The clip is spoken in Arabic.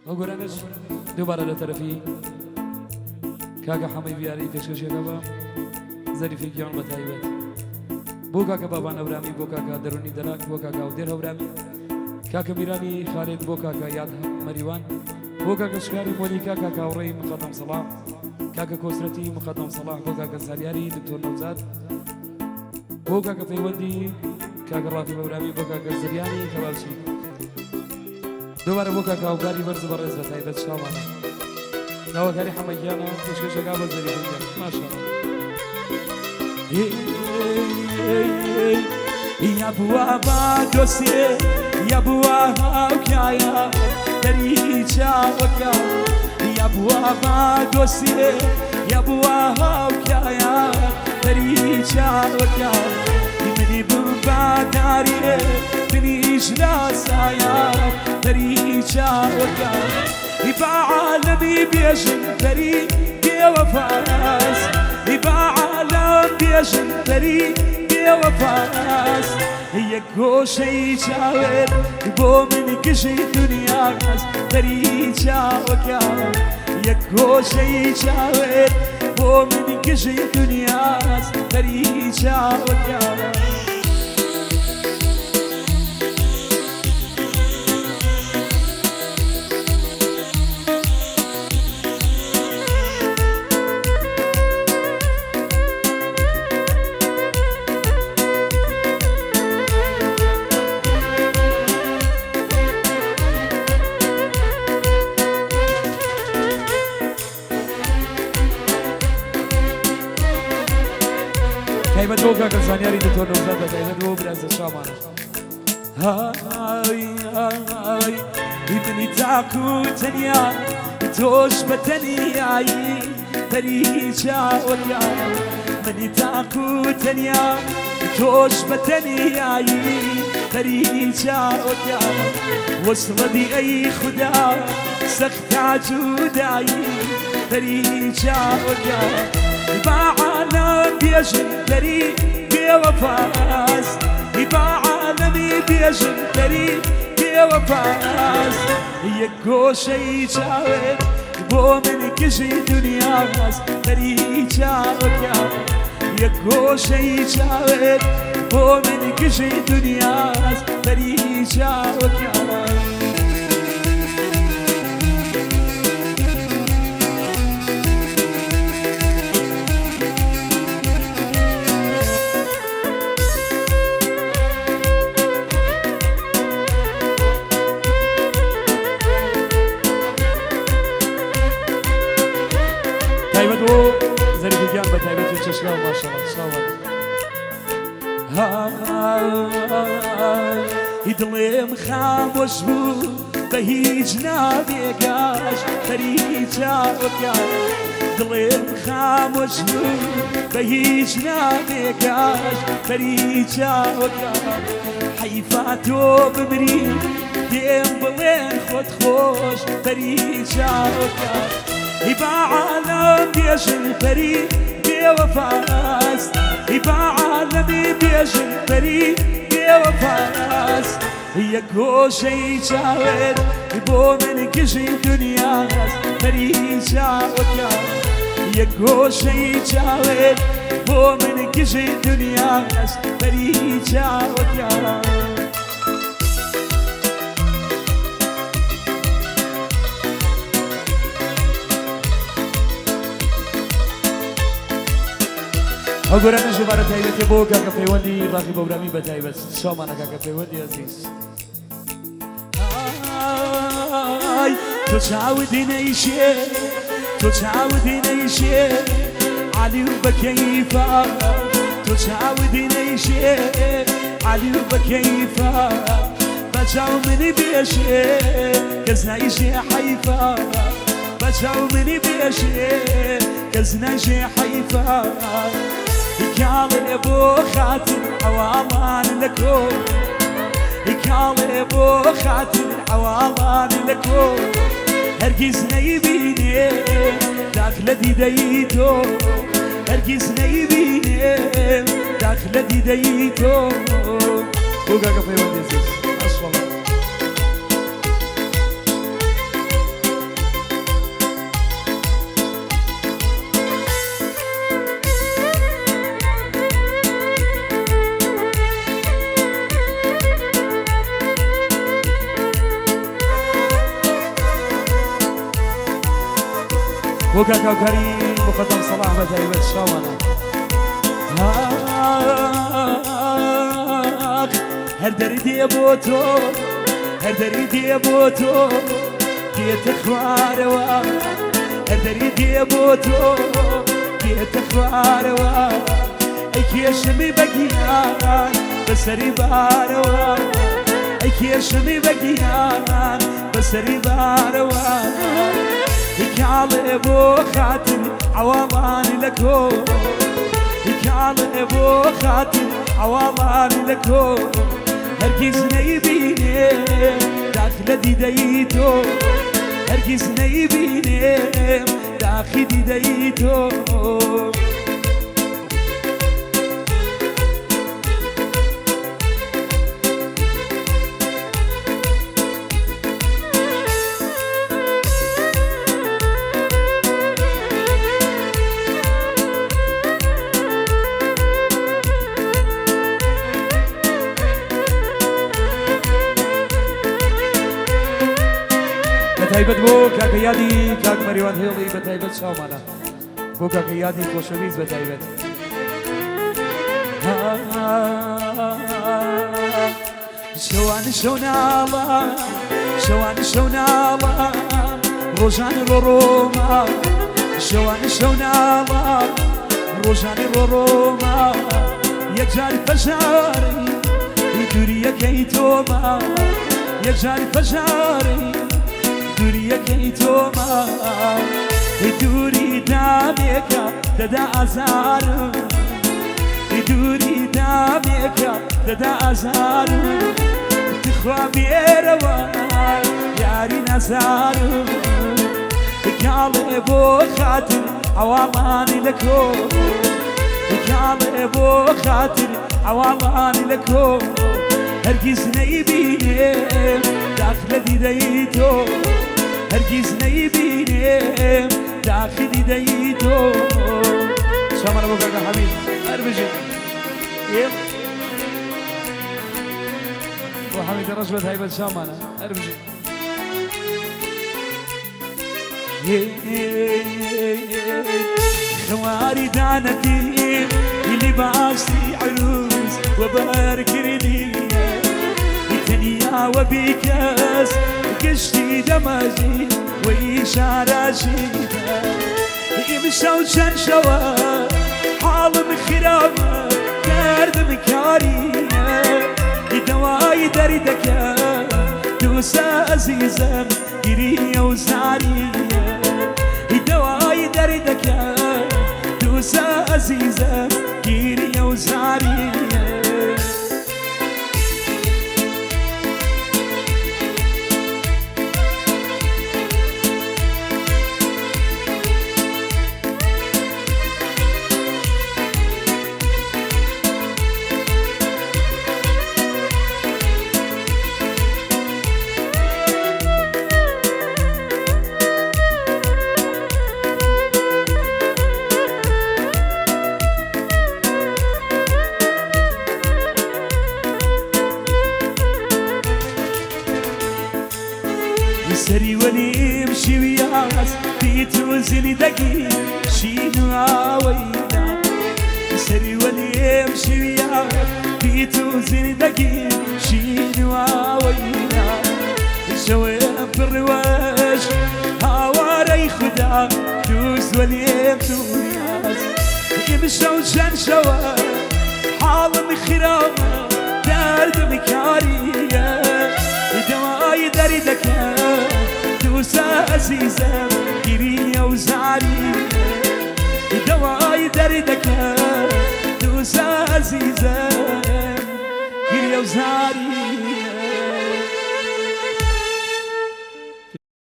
وقرانش دوباره لطرفي كاكا حمي بياري فيشكش يقبا ظريفي كيان بتايبت بو كاكا بابان أبرامي بو كاكا دروني دلاك بو كاكا ودير أبرامي كاكا ميراني خالد بو كاكا ياد مريوان بو كاكا شكاري موليكا كاكا وري مقدم صلاح كاكا كوسرتي مقدم صلاح بو كاكا سالياري دكتور نوزاد بو كاكا فيودي كاكا رافي أبرامي بو كاكا زرياني كبالشي دوباره بو كاكا وكاري برز برز بتايبت شامانا نوا كاري حميانا فيشكش يقبا ظريفي ما شاء الله يا بوابا دوسيه يا بوابا وكايا تريجا وكا يا بوابا دوسيه يا بوابا وكايا تريجا وكا مني بوابا داري مني إجلاسايا تريجا وكا يبا عالمي بيجن فريق يا وفاس يبا عالم بيجن فريق يا وفاس هي كوشي جاور بو من كشي دنيا ناس فريجا وكا هي كوشي جاور بو من كشي دنيا ناس فريجا وكا تايبت بو كاكا زانياري دكتور نوزاد تايبت بو براز الشامانة هاي هاي ابني تاكو تنيا توش بتنياي تريجا ويا مني تاكو تنيا توش بتنياي تريجا ويا وصلتي اي خدا سختا جوداي تريجا ويا بعالم بيجن فريق يا وفاس بعالمي بيجن فريق يا وفاس هي كوشي جاور بو من كشي دنيا ناس فريق جاور هي كوشي جاور بو من كشي دنيا ناس فريق جاور تايبتو زريفي كيان بتايبتو تشكاو ما شاء الله هاي يدلم خاموش بو بهيجنا بيقاش فريجا وكا دلم خاموش بو بهيجنا بيقاش فريجا وكا حيفاتو بمري ديم بلين خد خوش فريجا وكا يبا عالم بيجن فريق يا وفاس يبا عالمي بيجن فريق يا وفاس هي كوشي جاور بو من كشي دنيا ناس فريجا وكا هي كوشي جاور بو من كشي دنيا ناس فريجا وكا أقولنا شو بارة تايبت يبو كاكا فيوندي راقي بورامي بتايبت شو مانا كاكا فيوندي عزيز آي تجاودي نيشي تجاودي نيشي علي وبكيفا تجاودي نيشي علي وبكيفا بجاو مني بيشي كزنا يشي حيفا بجاو مني بيشي كزنا يشي حيفا يكالي ابو خاتم عوامان لكو يكالي ابو خاتم عوامان لكو هرقز نيبيني داخل ديديتو هرقز نيبيني داخل ديديتو وقاقا في ودي زيز أصفر كاكا وكريم مقدم صلاح بتايبة شاوانا هر دردي بوتو هر دردي بوتو ديت خواروا هر دردي بوتو ديت خواروا اي كيشمي بقيان بسري باروا اي كيشمي بقيان بسري باروا يكالي بو خاتم عواماني لكو يكالي بو خاتم عواماني لكو هرگز نيبيني داخل ديديتو هرگز نيبيني داخل ديديتو بتایبت بو کاک یادی کاک مریوان هیلی بتایبت شامانا بو کاک یادی خوشویز بتایبت شوان شونالا شوان شونالا روزان روما شوان شونالا روزان روما یکجار فشاری دوری کیتوما یکجار فشاری دوری کیتوما دوری دامیکا ددا ازارم دوری دامیکا ددا ازارم تخوا بیروان یاری نزارم کاله بو خاطر عوامانی لکو کاله بو خاطر عوامانی لکو هرگز نيبينم داخل ديديتو هرگز نيبينم داخل ديديتو شامل ابو كاكا حبيب اربجي يب وحميد رجبت هيبة شامل اربجي خواري دانتي اللي باسي عروس وبارك ردي وبيكاس قشتي دماجي وإشاراشي يمشى وشنشوا حال مخرامة كارد مكاري دواي دردك دوسا عزيزا قرية وزاري دواي دردك دوسا عزيزا قرية وزاري سري ولي يمشي وياس بيت وزلي دقي شينو عوينا سري ولي يمشي وياس بيت وزلي دقي شينو عوينا الشوام في الرواج هاواري خدا دوس ولي يمشي وياس يمشي وشان شوا حال مخرامة دارد مكارية دواي دردك دوسا عزيزا قرية وزاري دواي دردك دوسا عزيزا قرية وزاري